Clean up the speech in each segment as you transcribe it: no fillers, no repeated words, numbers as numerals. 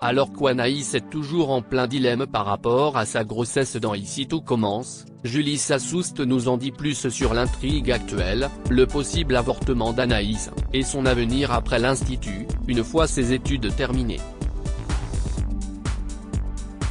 Alors qu'Anaïs est toujours en plein dilemme par rapport à sa grossesse dans Ici tout commence, Julie Sassoust nous en dit plus sur l'intrigue actuelle, le possible avortement d'Anaïs, et son avenir après l'Institut, une fois ses études terminées.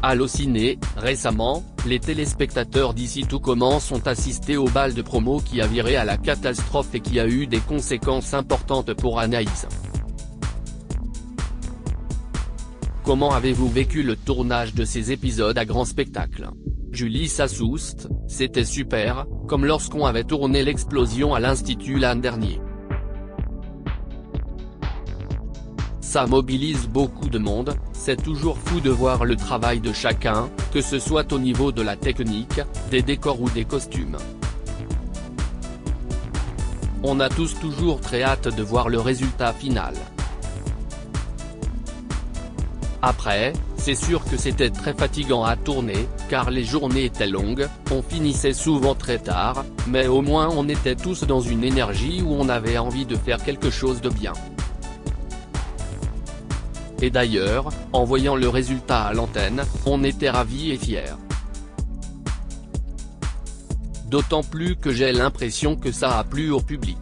Allociné, récemment, les téléspectateurs d'Ici tout commence ont assisté au bal de promo qui a viré à la catastrophe et qui a eu des conséquences importantes pour Anaïs. Comment avez-vous vécu le tournage de ces épisodes à grand spectacle? Julie Sassoust: c'était super, comme lorsqu'on avait tourné l'explosion à l'Institut l'an dernier. Ça mobilise beaucoup de monde, c'est toujours fou de voir le travail de chacun, que ce soit au niveau de la technique, des décors ou des costumes. On a tous toujours très hâte de voir le résultat final. Après, c'est sûr que c'était très fatigant à tourner, car les journées étaient longues, on finissait souvent très tard, mais au moins on était tous dans une énergie où on avait envie de faire quelque chose de bien. Et d'ailleurs, en voyant le résultat à l'antenne, on était ravis et fiers. D'autant plus que j'ai l'impression que ça a plu au public.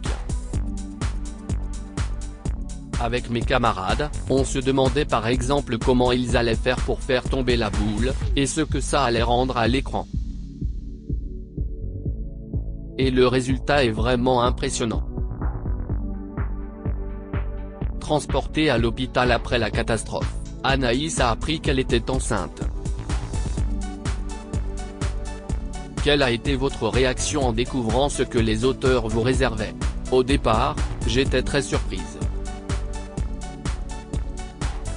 Avec mes camarades, on se demandait par exemple comment ils allaient faire pour faire tomber la boule, et ce que ça allait rendre à l'écran. Et le résultat est vraiment impressionnant. Transportée à l'hôpital après la catastrophe, Anaïs a appris qu'elle était enceinte. Quelle a été votre réaction en découvrant ce que les auteurs vous réservaient? Au départ, j'étais très surprise.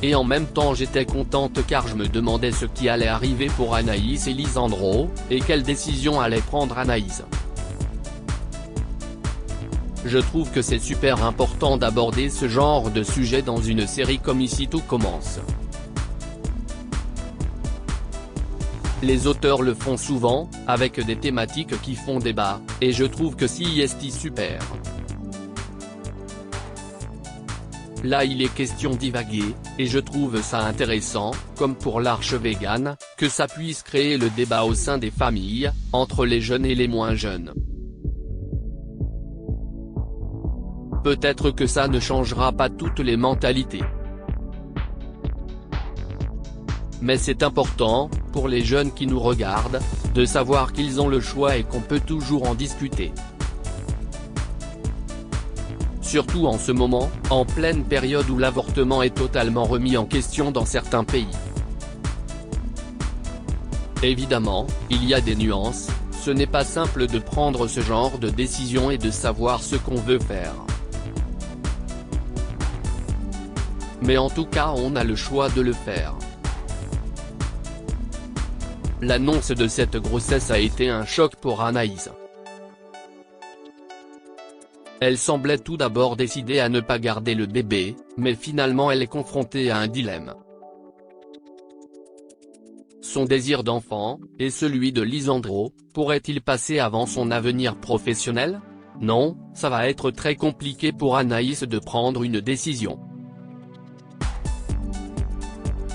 Et en même temps j'étais contente car je me demandais ce qui allait arriver pour Anaïs et Lisandro, et quelle décision allait prendre Anaïs. Je trouve que c'est super important d'aborder ce genre de sujet dans une série comme Ici tout commence. Les auteurs le font souvent, avec des thématiques qui font débat, et je trouve que c'est super. Là il est question divaguer, et je trouve ça intéressant, comme pour l'arche végane, que ça puisse créer le débat au sein des familles, entre les jeunes et les moins jeunes. Peut-être que ça ne changera pas toutes les mentalités. Mais c'est important, pour les jeunes qui nous regardent, de savoir qu'ils ont le choix et qu'on peut toujours en discuter. Surtout en ce moment, en pleine période où l'avortement est totalement remis en question dans certains pays. Évidemment, il y a des nuances, ce n'est pas simple de prendre ce genre de décision et de savoir ce qu'on veut faire. Mais en tout cas on a le choix de le faire. L'annonce de cette grossesse a été un choc pour Anaïs. Elle semblait tout d'abord décidée à ne pas garder le bébé, mais finalement elle est confrontée à un dilemme. Son désir d'enfant, et celui de Lisandro, pourrait-il passer avant son avenir professionnel? Non, ça va être très compliqué pour Anaïs de prendre une décision.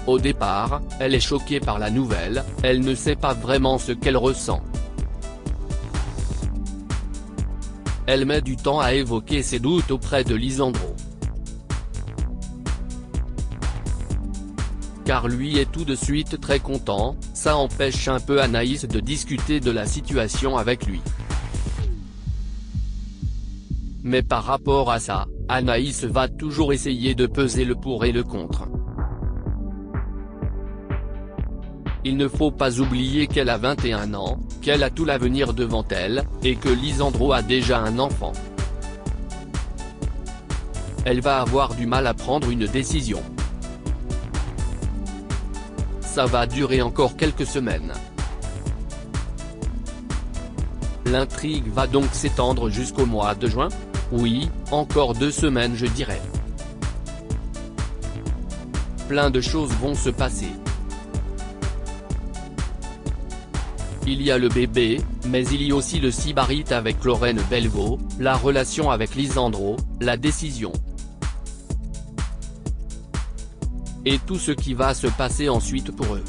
Au départ, elle est choquée par la nouvelle, elle ne sait pas vraiment ce qu'elle ressent. Elle met du temps à évoquer ses doutes auprès de Lisandro. Car lui est tout de suite très content, ça empêche un peu Anaïs de discuter de la situation avec lui. Mais par rapport à ça, Anaïs va toujours essayer de peser le pour et le contre. Il ne faut pas oublier qu'elle a 21 ans, qu'elle a tout l'avenir devant elle, et que Lisandro a déjà un enfant. Elle va avoir du mal à prendre une décision. Ça va durer encore quelques semaines. L'intrigue va donc s'étendre jusqu'au mois de juin? Oui, encore 2 semaines je dirais. Plein de choses vont se passer. Il y a le bébé, mais il y a aussi le sybarite avec Lorraine Bellevaux, la relation avec Lisandro, la décision. et tout ce qui va se passer ensuite pour eux.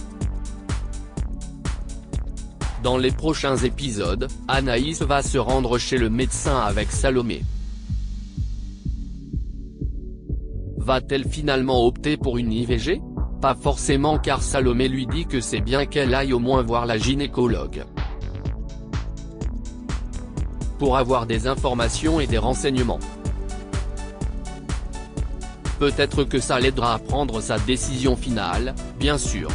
Dans les prochains épisodes, Anaïs va se rendre chez le médecin avec Salomé. Va-t-elle finalement opter pour une IVG ? Pas forcément, car Salomé lui dit que c'est bien qu'elle aille au moins voir la gynécologue. Pour avoir des informations et des renseignements. Peut-être que ça l'aidera à prendre sa décision finale, bien sûr.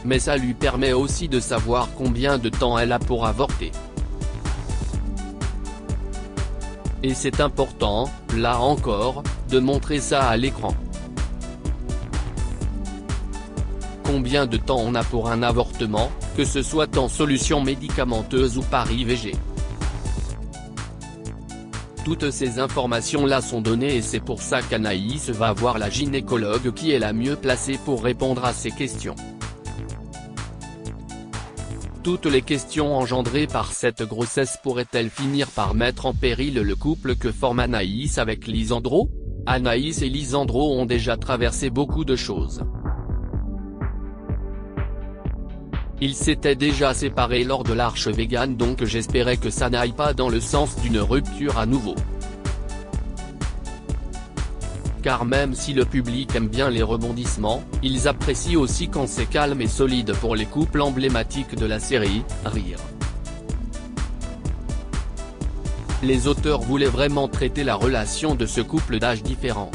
Mais ça lui permet aussi de savoir combien de temps elle a pour avorter. Et c'est important, là encore, de montrer ça à l'écran. Combien de temps on a pour un avortement, que ce soit en solution médicamenteuse ou par IVG. Toutes ces informations-là sont données et c'est pour ça qu'Anaïs va voir la gynécologue qui est la mieux placée pour répondre à ces questions. Toutes les questions engendrées par cette grossesse pourraient-elles finir par mettre en péril le couple que forme Anaïs avec Lisandro ? Anaïs et Lisandro ont déjà traversé beaucoup de choses. Ils s'étaient déjà séparés lors de l'Arche Végane, donc j'espérais que ça n'aille pas dans le sens d'une rupture à nouveau. Car même si le public aime bien les rebondissements, ils apprécient aussi quand c'est calme et solide pour les couples emblématiques de la série, rire. Les auteurs voulaient vraiment traiter la relation de ce couple d'âges différents.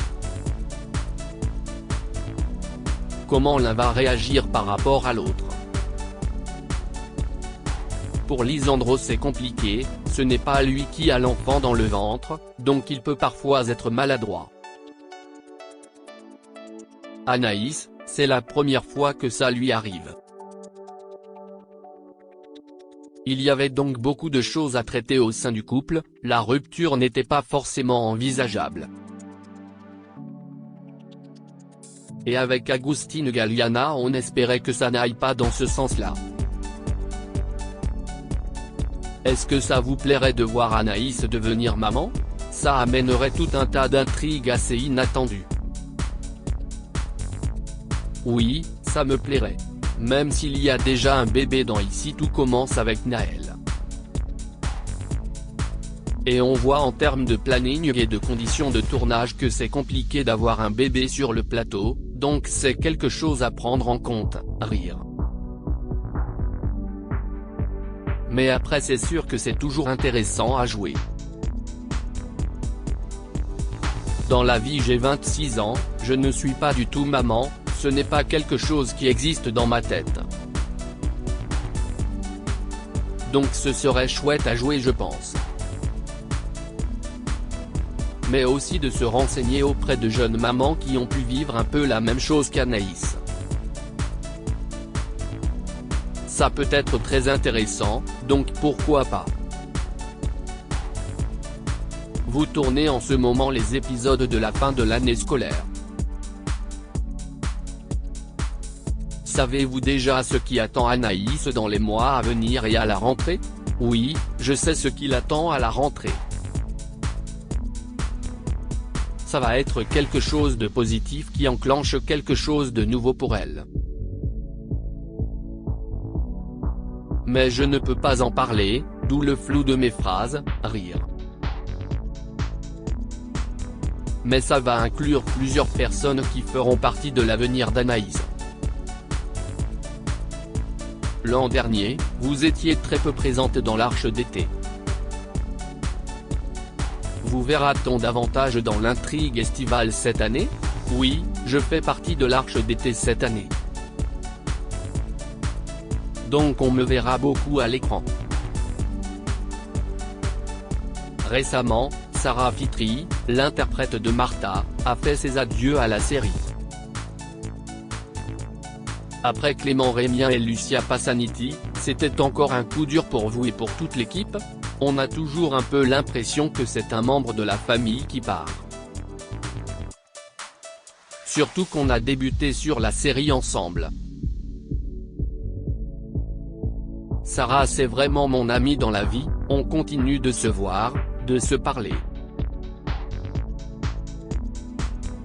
Comment l'un va réagir par rapport à l'autre. Pour Lisandro c'est compliqué, ce n'est pas lui qui a l'enfant dans le ventre, donc il peut parfois être maladroit. Anaïs, c'est la première fois que ça lui arrive. Il y avait donc beaucoup de choses à traiter au sein du couple, la rupture n'était pas forcément envisageable. Et avec Agustín Galiana on espérait que ça n'aille pas dans ce sens-là. Est-ce que ça vous plairait de voir Anaïs devenir maman ? Ça amènerait tout un tas d'intrigues assez inattendues. Oui, ça me plairait. Même s'il y a déjà un bébé dans Ici tout commence avec Naël. Et on voit en termes de planning et de conditions de tournage que c'est compliqué d'avoir un bébé sur le plateau, donc c'est quelque chose à prendre en compte, rire. Mais après c'est sûr que c'est toujours intéressant à jouer. Dans la vie j'ai 26 ans, je ne suis pas du tout maman, ce n'est pas quelque chose qui existe dans ma tête. Donc ce serait chouette à jouer je pense. Mais aussi de se renseigner auprès de jeunes mamans qui ont pu vivre un peu la même chose qu'Anaïs. Ça peut être très intéressant, donc pourquoi pas. Vous tournez en ce moment les épisodes de la fin de l'année scolaire. Savez-vous déjà ce qui attend Anaïs dans les mois à venir et à la rentrée ? Oui, je sais ce qui l'attend à la rentrée. Ça va être quelque chose de positif qui enclenche quelque chose de nouveau pour elle. Mais je ne peux pas en parler, d'où le flou de mes phrases, rire. Mais ça va inclure plusieurs personnes qui feront partie de l'avenir d'Anaïs. L'an dernier, vous étiez très peu présente dans l'Arche d'été. Vous verra-t-on davantage dans l'intrigue estivale cette année ? Oui, je fais partie de l'Arche d'été cette année. Donc on me verra beaucoup à l'écran. Récemment, Sarah Fitri, l'interprète de Martha, a fait ses adieux à la série. Après Clément Rémien et Lucia Passaniti, c'était encore un coup dur pour vous et pour toute l'équipe ? On a toujours un peu l'impression que c'est un membre de la famille qui part. Surtout qu'on a débuté sur la série ensemble. Sarah c'est vraiment mon amie dans la vie, on continue de se voir, de se parler.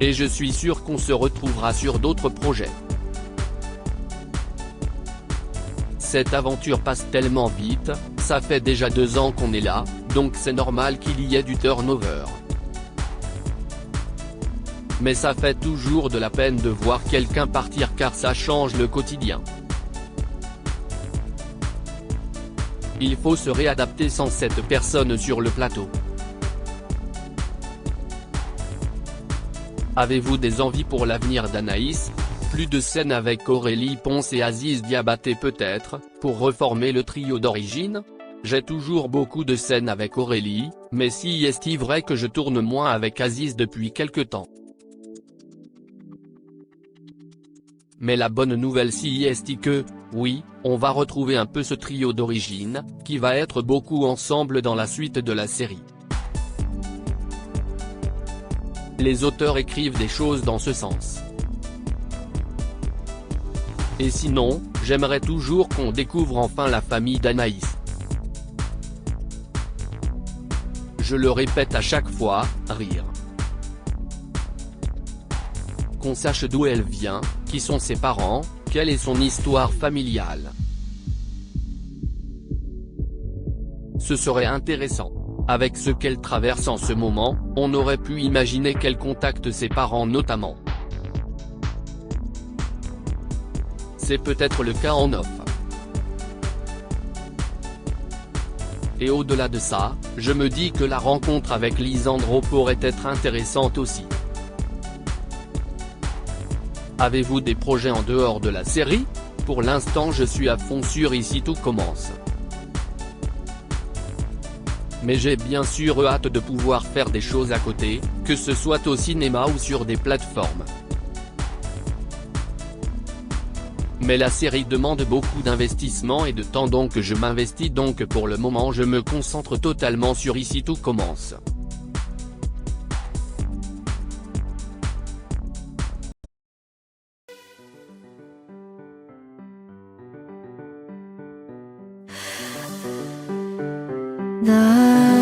Et je suis sûr qu'on se retrouvera sur d'autres projets. Cette aventure passe tellement vite, ça fait déjà 2 ans qu'on est là, donc c'est normal qu'il y ait du turnover. Mais ça fait toujours de la peine de voir quelqu'un partir car ça change le quotidien. Il faut se réadapter sans cette personne sur le plateau. Avez-vous des envies pour l'avenir d'Anaïs? Plus de scènes avec Aurélie Ponce et Aziz Diabaté peut-être, pour reformer le trio d'origine? J'ai toujours beaucoup de scènes avec Aurélie, mais si est-il vrai que je tourne moins avec Aziz depuis quelque temps. Mais la bonne nouvelle si est que, oui, on va retrouver un peu ce trio d'origine, qui va être beaucoup ensemble dans la suite de la série. Les auteurs écrivent des choses dans ce sens. Et sinon, j'aimerais toujours qu'on découvre enfin la famille d'Anaïs. Je le répète à chaque fois, rire. Qu'on sache d'où elle vient, qui sont ses parents, quelle est son histoire familiale. Ce serait intéressant. Avec ce qu'elle traverse en ce moment, on aurait pu imaginer qu'elle contacte ses parents notamment. C'est peut-être le cas en off. Et au-delà de ça, je me dis que la rencontre avec Lisandro pourrait être intéressante aussi. Avez-vous des projets en dehors de la série? Pour l'instant je suis à fond sur Ici tout commence. Mais j'ai bien sûr hâte de pouvoir faire des choses à côté, que ce soit au cinéma ou sur des plateformes. Mais la série demande beaucoup d'investissement et de temps donc je m'investis donc pour le moment je me concentre totalement sur Ici tout commence. 나